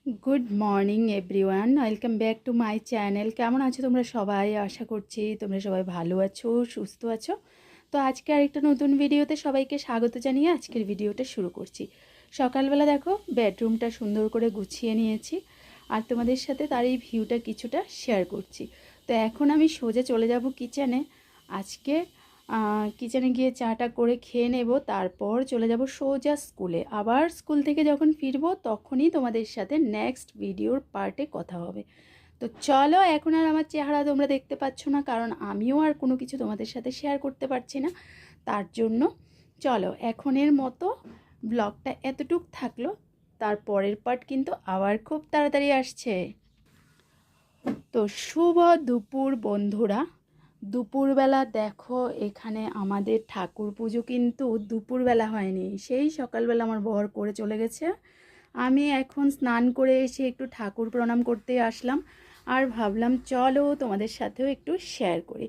Good morning everyone, welcome back to my channel. কেমন আছো তোমরা সবাই? আশা করছি তোমরা সবাই ভালো আছো, সুস্থ আছো। তো আজকে আরেকটা নতুন ভিডিওতে সবাইকে স্বাগত জানিয়ে আজকের ভিডিওটা শুরু করছি। সকালবেলা দেখো বেডরুমটা সুন্দর করে গুছিয়ে নিয়েছি আর তোমাদের সাথে তার এই ভিউটা কিছুটা শেয়ার করছি। তো এখন আমি সোজা চলে যাব কিচেনে। আজকে কিচেনে গিয়ে চাটা করে খেয়ে নেব, তারপর চলে যাব সোজা স্কুলে। আবার স্কুল থেকে যখন ফিরবো তখনই তোমাদের সাথে নেক্সট ভিডিওর পার্টে কথা হবে। তো চলো, এখন আর আমার চেহারা তোমরা দেখতে পাচ্ছ না, কারণ আমিও আর কোনো কিছু তোমাদের সাথে শেয়ার করতে পারছি না। তার জন্য চলো এখনের মতো ব্লগটা এতটুক থাকলো, তার পরের পার্ট কিন্তু আবার খুব তাড়াতাড়ি আসছে। তো শুভ দুপুর বন্ধুরা। দুপুরবেলা দেখো এখানে আমাদের ঠাকুর পুজো কিন্তু দুপুরবেলা হয়নি, সেই সকালবেলা আমার বর করে চলে গেছে। আমি এখন স্নান করে এসে একটু ঠাকুর প্রণাম করতে আসলাম আর ভাবলাম চলো তোমাদের সাথেও একটু শেয়ার করি।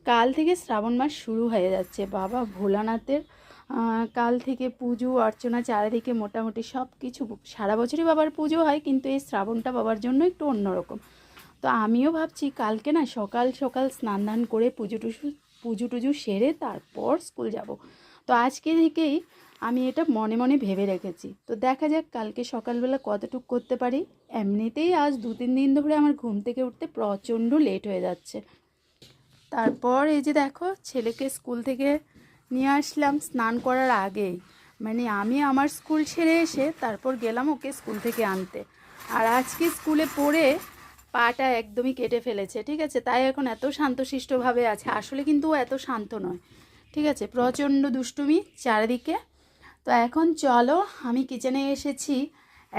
কাল থেকে শ্রাবণ মাস শুরু হয়ে যাচ্ছে, বাবা ভোলানাথের কাল থেকে পুজো অর্চনা চারিদিকে মোটামুটি সব কিছু। সারা বছরই বাবার পুজো হয়, কিন্তু এই শ্রাবণটা বাবার জন্য একটু অন্যরকম। তো আমিও ভাবছি কালকে না সকাল সকাল স্নান দান করে পুজো টুজো সেরে তারপর স্কুল যাব। তো আজকে থেকেই আমি এটা মনে মনে ভেবে রেখেছি। তো দেখা যাক কালকে সকালবেলা কতটুক করতে পারি। এমনিতেই আজ 2-3 দিন ধরে আমার ঘুম থেকে উঠতে প্রচণ্ড লেট হয়ে যাচ্ছে। তারপর এই যে দেখো ছেলেকে স্কুল থেকে নিয়ে আসলাম স্নান করার আগেই, মানে আমি আমার স্কুল ছেড়ে এসে তারপর গেলাম ওকে স্কুল থেকে আনতে। আর আজকে স্কুলে পড়ে পাটা একদমই কেটে ফেলেছে, ঠিক আছে? তাই এখন এত শান্তশিষ্টভাবে আছে, আসলে কিন্তু ও এত শান্ত নয়, ঠিক আছে? প্রচণ্ড দুষ্টুমি চারিদিকে। তো এখন চলো, আমি কিচেনে এসেছি,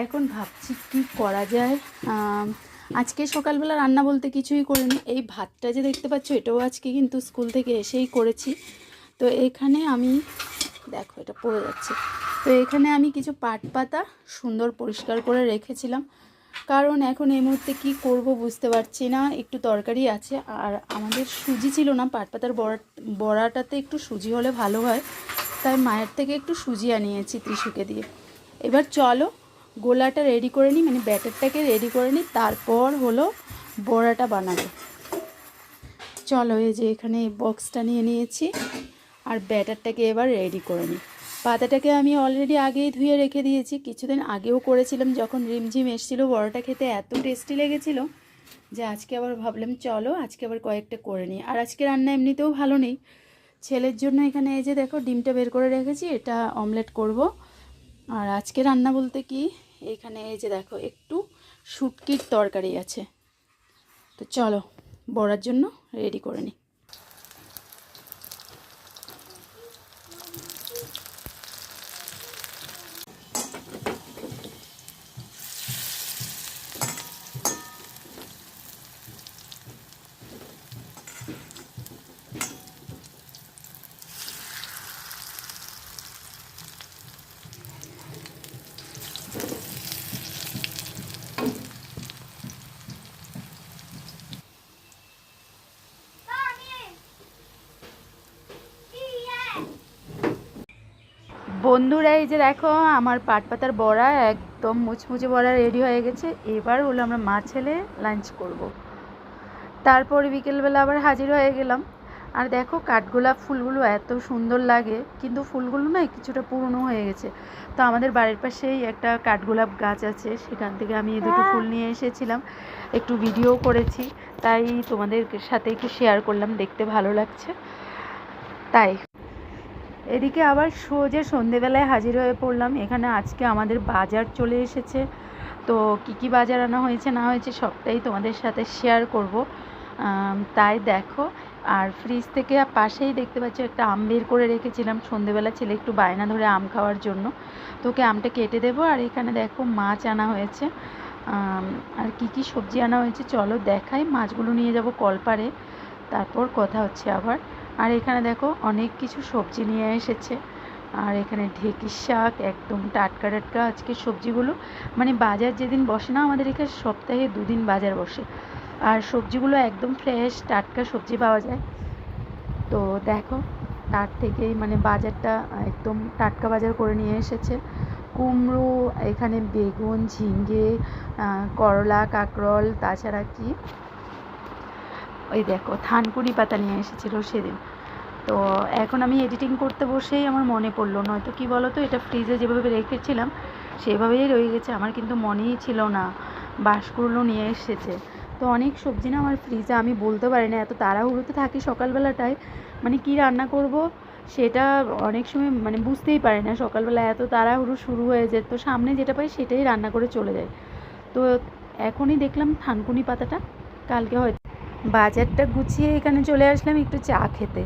এখন ভাবছি কি করা যায়। আজকে সকালবেলা রান্না বলতে কিছুই করিনি। এই ভাতটা যে দেখতে পাচ্ছ এটাও আজকে কিন্তু স্কুল থেকে এসেই করেছি। তো এখানে আমি দেখো এটা পড়ে যাচ্ছে। তো এখানে আমি কিছু পাট পাতা সুন্দর পরিষ্কার করে রেখেছিলাম, কারণ এখন এই মুহূর্তে কী করব বুঝতে পারছি না। একটু তরকারি আছে আর আমাদের সুজি ছিল না, পাট পাতার বড়াটাতে একটু সুজি হলে ভালো হয়, তাই মায়ের থেকে একটু সুজি আনিয়েছি ত্রিশুকে দিয়ে। এবার চলো গোলাটা রেডি করে নিই, মানে ব্যাটারটাকে রেডি করে নিই, তারপর হলো বড়াটা বানাবো। চলো এই যে এখানে বক্সটা নিয়ে নিয়েছি আর ব্যাটারটাকে এবার রেডি করে নিই। পাতাটাকে আমি অলরেডি আগেই ধুয়ে রেখে দিয়েছি, কিছুদিন আগেও করেছিলাম যখন রিমঝিম এসেছিলো। বড়াটা খেতে এত টেস্টি লেগেছিলো যে আজকে আবার ভাবলাম চলো আজকে আবার কয়েকটা করে নিই। আর আজকে রান্না এমনিতেও ভালো নেই। ছেলের জন্য এখানে এই যে দেখো ডিমটা বের করে রেখেছি, এটা অমলেট করব। আর আজকে রান্না বলতে কি, এখানে এই যে দেখো একটু শুটকির তরকারি আছে। তো চলো বড়ার জন্য রেডি করে নিই। বন্ধুরা এই যে দেখো আমার পাট পাতার বড়া একদম মুচমুচে বড়া রেডি হয়ে গেছে। এবার হলো আমরা মা ছেলে লাঞ্চ করব। তারপর বিকেলবেলা আবার হাজির হয়ে গেলাম। আর দেখো কাঠগোলাপ ফুলগুলো এত সুন্দর লাগে, কিন্তু ফুলগুলো না কিছুটা পুরনো হয়ে গেছে। তো আমাদের বাড়ির পাশেই একটা কাঠগোলাপ গাছ আছে, সেখান থেকে আমি এই দুটো ফুল নিয়ে এসেছিলাম, একটু ভিডিও করেছি, তাই তোমাদের সাথে একটু শেয়ার করলাম, দেখতে ভালো লাগছে তাই। এদিকে আবার সোজা সন্ধেবেলায় হাজির হয়ে পড়লাম। এখানে আজকে আমাদের বাজার চলে এসেছে। তো কী কী বাজার আনা হয়েছে না হয়েছে সবটাই তোমাদের সাথে শেয়ার করব, তাই দেখো। আর ফ্রিজ থেকে পাশেই দেখতে পাচ্ছ একটা আম বের করে রেখেছিলাম, সন্ধেবেলা ছেলে একটু বায়না ধরে আম খাওয়ার জন্য, তোকে আমটা কেটে দেবো। আর এখানে দেখো মাছ আনা হয়েছে। আর কি কি সবজি আনা হয়েছে চলো দেখাই। মাছগুলো নিয়ে যাব কলপারে, তারপর কথা হচ্ছে আবার। আর এখানে দেখো অনেক কিছু সবজি নিয়ে এসেছে। আর এখানে ঢেঁকির শাক একদম টাটকা টাটকা আজকে সবজিগুলো, মানে বাজার যেদিন বসে না আমাদের এখানে সপ্তাহে 2 দিন বাজার বসে, আর সবজিগুলো একদম ফ্রেশ টাটকা সবজি পাওয়া যায়। তো দেখো তার থেকেই মানে বাজারটা একদম টাটকা বাজার করে নিয়ে এসেছে। কুমড়ো, এখানে বেগুন, ঝিঙে, করলা, কাঁকরোল, তাছাড়া কি ওই দেখো থানকুনি পাতা নিয়ে এসেছিলো সেদিন। তো এখন আমি এডিটিং করতে বসেই আমার মনে পড়লো, নয়তো কি বলো তো, এটা ফ্রিজে যেভাবে রেখেছিলাম সেভাবেই রয়ে গেছে, আমার কিন্তু মনেই ছিল না বাঁশকুড়ুলো নিয়ে এসেছে। তো অনেক সবজি না আমার ফ্রিজে, আমি বলতে পারি না, এত তাড়াহুড়োতে থাকি সকালবেলাটায়, মানে কি রান্না করব সেটা অনেক সময় মানে বুঝতেই পারি না, সকালবেলা এত তাড়াহুড়ো শুরু হয়ে যায়, তো সামনে যেটা পাই সেটাই রান্না করে চলে যায়। তো এখনই দেখলাম থানকুনি পাতাটা, কালকে হয়তো বাজারটা গুছিয়ে এখানে চলে আসলাম একটু চা খেতে।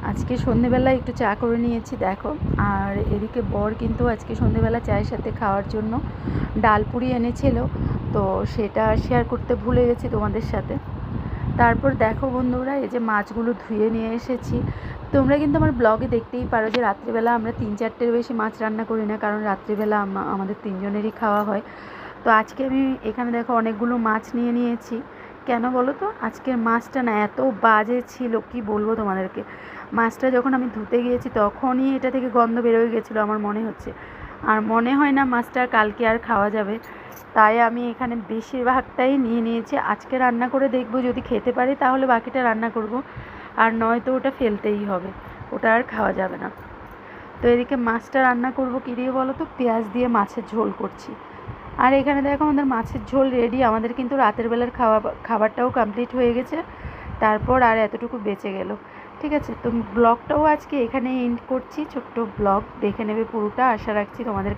আজকে সন্ধেবেলা একটু চা করে নিয়েছি দেখো। আর এদিকে বর কিন্তু আজকে সন্ধেবেলা চায়ের সাথে খাওয়ার জন্য ডালপুরি এনেছিল, তো সেটা শেয়ার করতে ভুলে গেছি তোমাদের সাথে। তারপর দেখো বন্ধুরা, এই যে মাছগুলো ধুয়ে নিয়ে এসেছি। তোমরা কিন্তু আমার ব্লগে দেখতেই পারো যে রাত্রিবেলা আমরা 3-4টের বেশি মাছ রান্না করি না, কারণ রাত্রিবেলা আমাদের 3জনেরই খাওয়া হয়। তো আজকে আমি এখানে দেখো অনেকগুলো মাছ নিয়ে নিয়েছি। কেন বলো তো, আজকের মাছটা না এত বাজে ছিল, কি বলবো তোমাদেরকে। মাছটা যখন আমি ধুতে গিয়েছি তখনই এটা থেকে গন্ধ বেরোয় গেছিলো আমার মনে হচ্ছে, আর মনে হয় না মাছটা কালকে আর খাওয়া যাবে। তাই আমি এখানে বেশিরভাগটাই নিয়ে নিয়েছি, আজকে রান্না করে দেখবো, যদি খেতে পারি তাহলে বাকিটা রান্না করব, আর নয়তো ওটা ফেলতেই হবে, ওটা আর খাওয়া যাবে না। তো এদিকে মাছটা রান্না করব কী দিয়ে বলো তো, পেঁয়াজ দিয়ে মাছের ঝোল করছি। আর এখানে দেখো আমাদের মাছের ঝোল রেডি, আমাদের কিন্তু রাতের বেলার খাবারটাও কমপ্লিট হয়ে গেছে, তারপর আর এতটুকু বেঁচে গেল। ঠিক আছে, তো ব্লগটাও আজকে এখানে এন্ড করছি, ছোট্ট ব্লগ, দেখে নেবে পুরোটা, আশা রাখছি তোমাদের